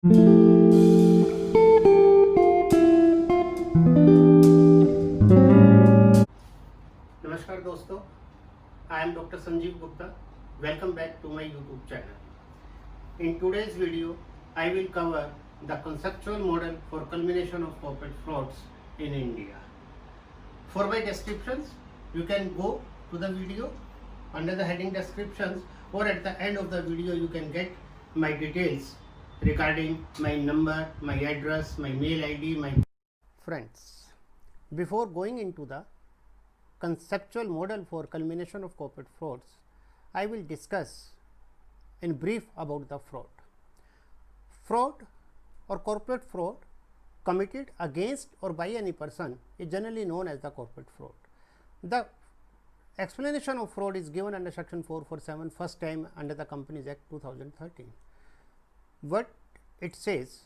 नमस्कार दोस्तों, I am Dr. Sanjeev Gupta. Welcome back to my YouTube channel. In today's video, I will cover the conceptual model for culmination of corporate frauds in India. For my descriptions, you can go to the video under the heading descriptions, or at the end of the video you can get my details regarding my number, my address, my mail ID, my friends. Before going into the conceptual model for culmination of corporate frauds, I will discuss in brief about the fraud. Fraud or corporate fraud committed against or by any person is generally known as the corporate fraud. The explanation of fraud is given under section 447 first time under the Companies Act 2013. What it says,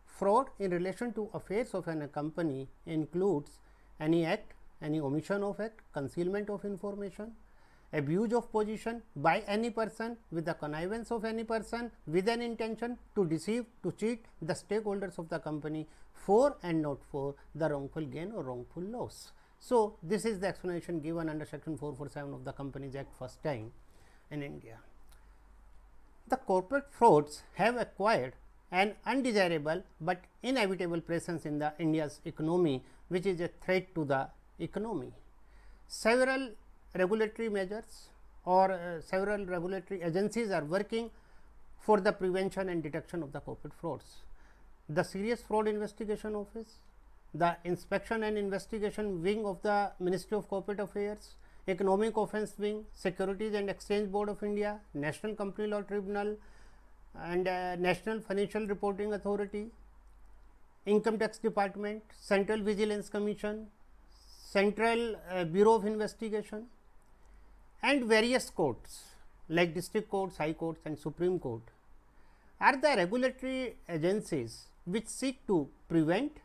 fraud in relation to affairs of a company includes any act, any omission of act, concealment of information, abuse of position by any person with the connivance of any person with an intention to deceive, to cheat the stakeholders of the company for and not for the wrongful gain or wrongful loss. So, this is the explanation given under section 447 of the Companies Act first time in India. The corporate frauds have acquired an undesirable but inevitable presence in the India's economy, which is a threat to the economy. Several regulatory measures or several regulatory agencies are working for the prevention and detection of the corporate frauds. The Serious Fraud Investigation Office, the Inspection and Investigation Wing of the Ministry of Corporate Affairs, Economic Offence Wing, Securities and Exchange Board of India, National Company Law Tribunal and National Financial Reporting Authority, Income Tax Department, Central Vigilance Commission, Central Bureau of Investigation and various courts like district courts, high courts and Supreme Court are the regulatory agencies which seek to prevent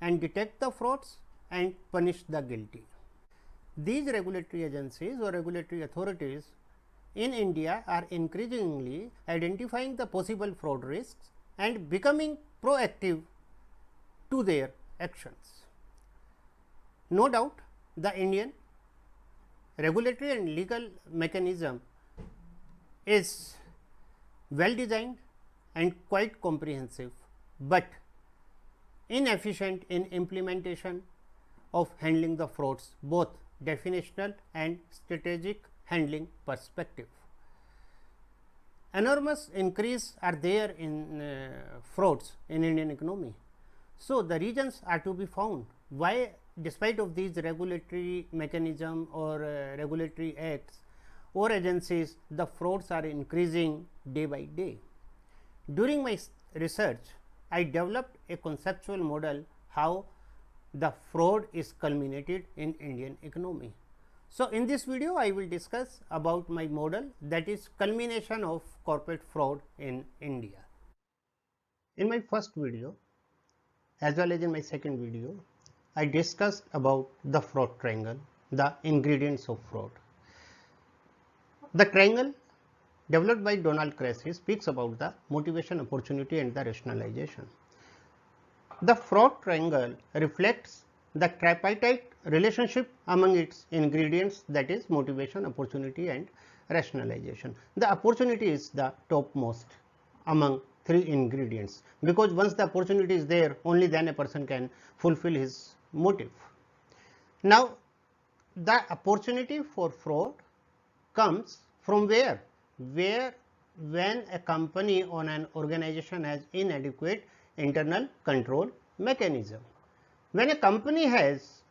and detect the frauds and punish the guilty. These regulatory agencies or regulatory authorities in India are increasingly identifying the possible fraud risks and becoming proactive to their actions. No doubt, the Indian regulatory and legal mechanism is well designed and quite comprehensive, but inefficient in implementation of handling the frauds, both definitional and strategic handling perspective. Enormous increase are there in frauds in Indian economy. So, the reasons are to be found why, despite of these regulatory mechanism or regulatory acts or agencies, the frauds are increasing day by day. During my research, I developed a conceptual model how the fraud is culminated in Indian economy. So, in this video I will discuss about my model, that is culmination of corporate fraud in India. In my first video as well as in my second video, I discussed about the fraud triangle, the ingredients of fraud. The triangle developed by Donald Cressy speaks about the motivation, opportunity and the rationalization. The fraud triangle reflects the tripartite relationship among its ingredients, that is motivation, opportunity and rationalization. The opportunity is the topmost among three ingredients, because once the opportunity is there, only then a person can fulfill his motive. Now, the opportunity for fraud comes from where? When a company or an organization has inadequate internal control mechanism. When a company has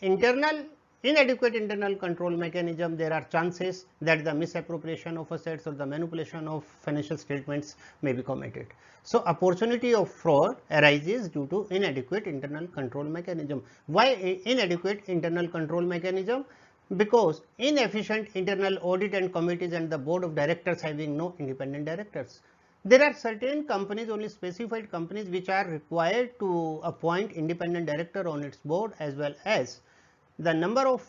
inadequate internal control mechanism, there are chances that the misappropriation of assets or the manipulation of financial statements may be committed. So, opportunity of fraud arises due to inadequate internal control mechanism. Why inadequate internal control mechanism? Because inefficient internal audit and committees and the board of directors having no independent directors. There are certain companies, only specified companies, which are required to appoint independent director on its board, as well as the number of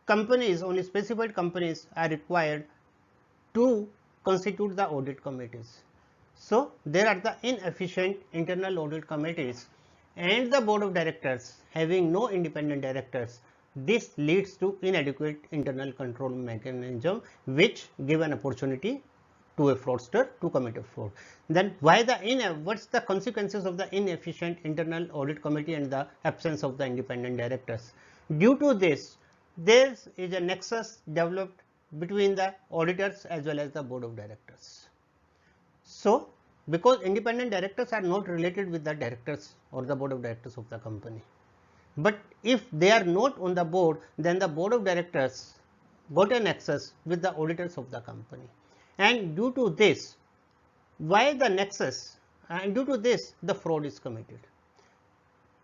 companies, only specified companies are required to constitute the audit committees. So, there are the inefficient internal audit committees and the board of directors having no independent directors. This leads to inadequate internal control mechanism which give an opportunity to a fraudster to commit a fraud. Then why what's the consequences of the inefficient internal audit committee and the absence of the independent directors? Due to this, there is a nexus developed between the auditors as well as the board of directors. So, because independent directors are not related with the directors or the board of directors of the company, but if they are not on the board, then the board of directors got an access with the auditors of the company, and due to this, why the nexus, and due to this the fraud is committed.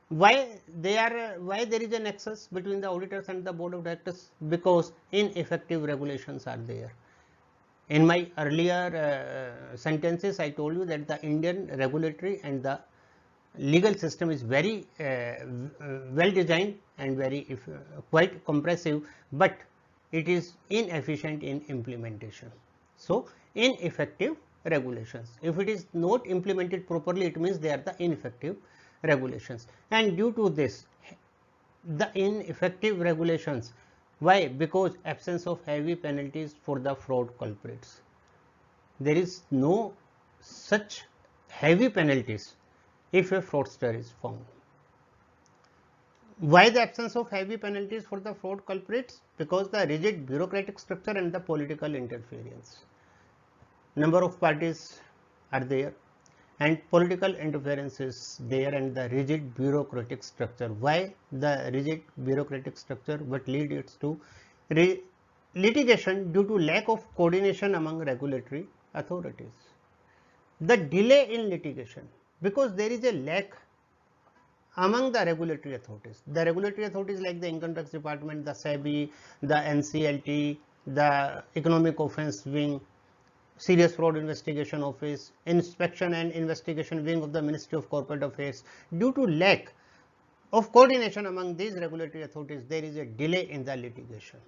Why there is a nexus between the auditors and the board of directors? Because ineffective regulations are there. In my earlier sentences, I told you that the Indian regulatory and the legal system is very well designed and very quite compressive, but it is inefficient in implementation. So, ineffective regulations. If it is not implemented properly, it means they are the ineffective regulations, and due to this, the ineffective regulations. Why? Because absence of heavy penalties for the fraud culprits. There is no such heavy penalties if a fraudster is found. Why the absence of heavy penalties for the fraud culprits? Because the rigid bureaucratic structure and the political interference. Number of parties are there and political interference is there, and the rigid bureaucratic structure. Why the rigid bureaucratic structure? What leads to litigation due to lack of coordination among regulatory authorities. The delay in litigation, because there is a lack among the regulatory authorities. The regulatory authorities like the Income Tax Department, the SEBI, the NCLT, the Economic Offence Wing, Serious Fraud Investigation Office, Inspection and Investigation Wing of the Ministry of Corporate Affairs. Due to lack of coordination among these regulatory authorities, there is a delay in the litigation.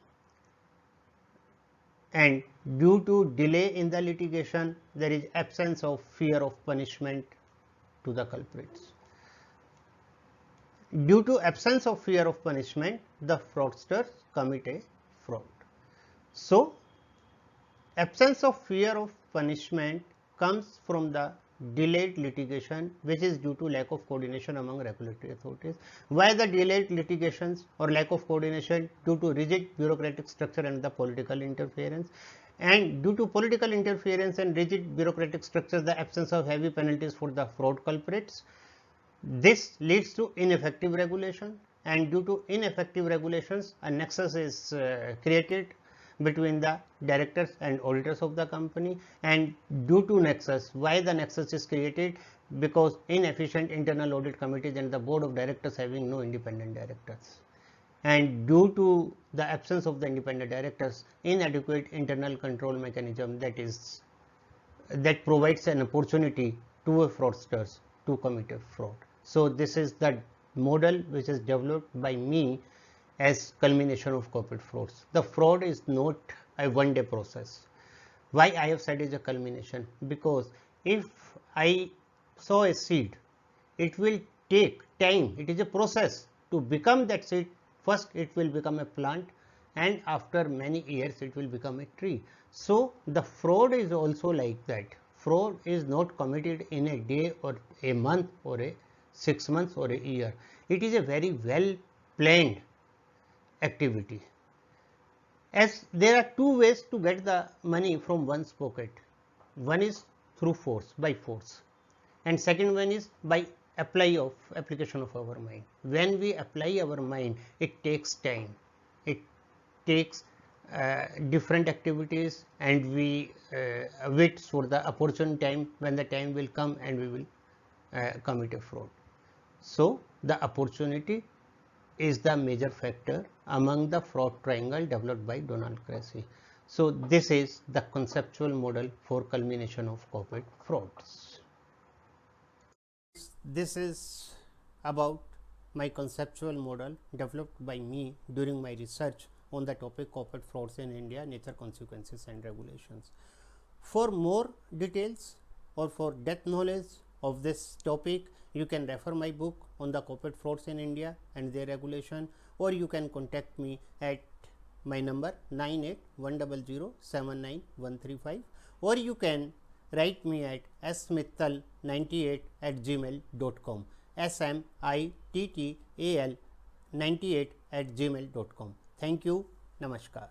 And due to delay in the litigation, there is absence of fear of punishment to the culprits. Due to absence of fear of punishment, the fraudsters commit a fraud. So, absence of fear of punishment comes from the delayed litigation, which is due to lack of coordination among regulatory authorities. Why the delayed litigations or lack of coordination? Due to rigid bureaucratic structure and the political interference. And due to political interference and rigid bureaucratic structure, the absence of heavy penalties for the fraud culprits. This leads to ineffective regulation, and due to ineffective regulations, a nexus is created between the directors and auditors of the company. And due to nexus, why the nexus is created? Because inefficient internal audit committees and the board of directors having no independent directors, and due to the absence of the independent directors, inadequate internal control mechanism that provides an opportunity to a fraudsters to commit a fraud. So, this is the model which is developed by me as culmination of corporate frauds. The fraud is not a one-day process. Why I have said is a culmination? Because if I sow a seed, it will take time. It is a process to become that seed. First, it will become a plant, and after many years, it will become a tree. So, the fraud is also like that. Fraud is not committed in a day or a month or a 6 months or a year. It is a very well planned activity. As there are two ways to get the money from one's pocket. One is through force, by force, and second one is by application of our mind. When we apply our mind, it takes time. It takes different activities, and we wait for the opportune time when the time will come and we will commit a fraud. So, the opportunity is the major factor among the fraud triangle developed by Donald Cressy. So, this is the conceptual model for culmination of corporate frauds. This is about my conceptual model developed by me during my research on the topic corporate frauds in India, nature, consequences and regulations. For more details, or for depth knowledge of this topic, you can refer my book on the corporate frauds in India and their regulation, or you can contact me at my number 9810079135, or you can write me at smittal98@gmail.com, SMITTAL 98@gmail.com. Thank you. Namaskar.